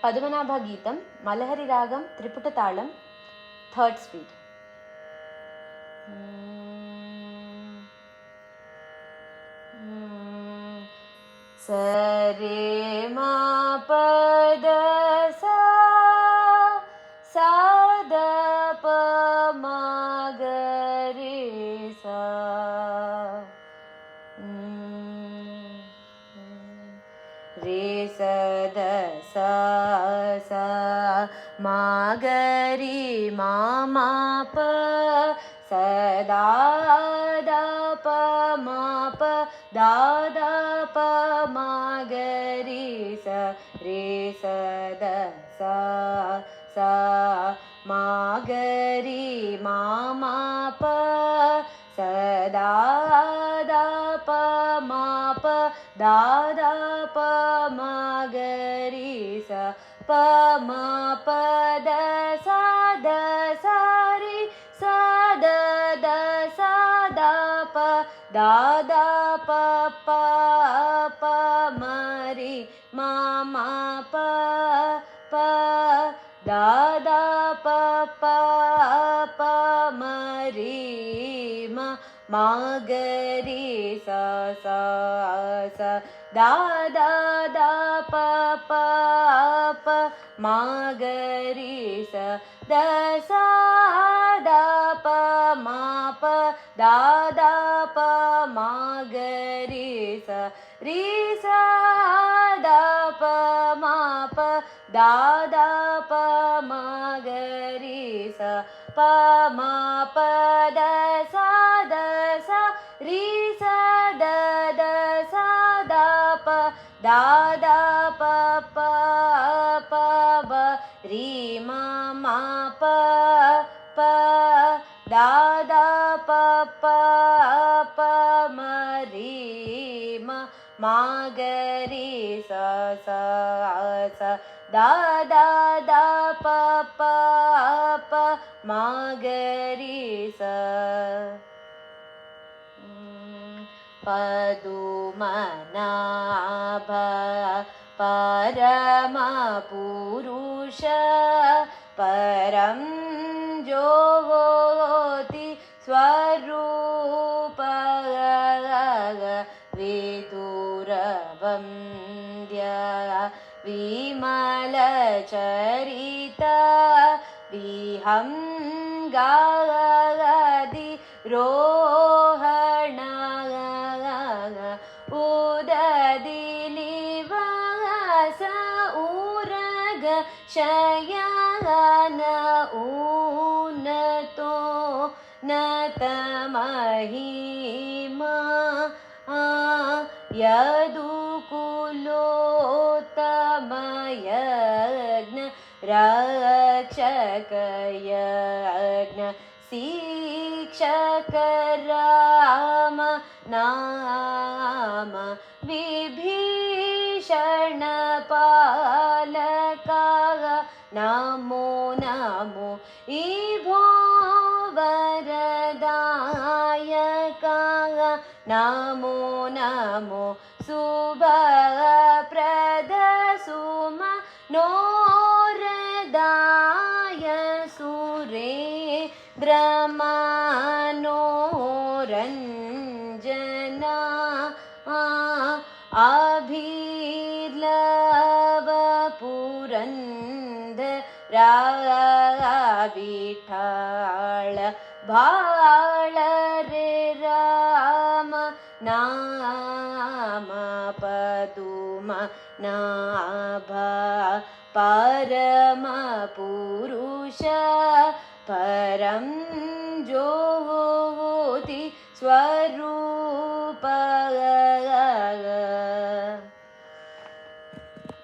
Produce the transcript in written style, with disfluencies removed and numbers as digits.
पद्मनाभगीतं मलहरिरागं त्रिपुटताळं third speed. सरे मा पद सा सा द प म ग रे सा रे स द सा सा मा ग रि मा मा प सदा दा प मा प दा दा प मा ग रि स रे स द सा सा मा ग रि मा मा प सदा दा प मा प दा दा प मा ग रि स प मा प द सा रि सा द सा दा प दा दा प प प म रि मा मा प प दा दा प प प म रि मा ग रि सा सा सा दा दा दा प प प मा ग रि स द सा दा प मा प दा दा प मा ग रि स रि सा दा प मा प दा दा प मा ग रि ಸ ಪ ಮ ಪ ದ ಸ ರಿ ಸ ದ ಸ ದ ಪ ದಾ ದ ಪ ಪ ಪ ಬ ರಿ ಮ ಮ ಪ ಪ ದಾ ದ ಪ ಪ ಪ ಮ ರಿ ಮ ಗ ರಿ ಸ ಸ ಸ ದಾ ದಾ ದಾ ಪ ಪ ಪ ಮ ಗ ರಿ ಸ ಪದುಮನಾಭ ಪರಮ ಪುರುಷ ಪರಂ ಜ್ಯೋತಿ ಸ್ವರೂಪ ವಿದುರವಂದ್ಯ ವಿಮಲ ಚರಿತ ವಿಹಂಗಾದಿ ರೋಹಣ ಉದದಿ ನಿವಾಸ ಊರಗ ಶಯನ ಊನತೋ ನತ ಮಹಿಮಾ ಯದು ಕುಲೋತ್ತಮಯಜ್ಞ ರಕ್ಷಕಯಜ್ಞ ಶಿಕ್ಷಕ ರಾಮ ನಾಮ ವಿಭೀಷಣ ಪಾಲಕ ನಮೋ ನಮೋ ಈ ಭೋವರದಾಯಕ ನಮೋ ನಮೋ ಶುಭಪ್ರದ ಸುಮ ನೋರದಾಯ ಸುರೇಂದ್ರ ಮನೋರಂಜನ ಅಭಿರ್ಲವ ಪುರಂದರ ವಿಠಾಳ ಬಾಳ ರೇ ರಾಮ ನಾಮ ಪದುಮ ನಾಭ ಪರಮ ಪುರುಷ ಪರಂ ಜ್ಯೋತಿ ಸ್ವರೂಪ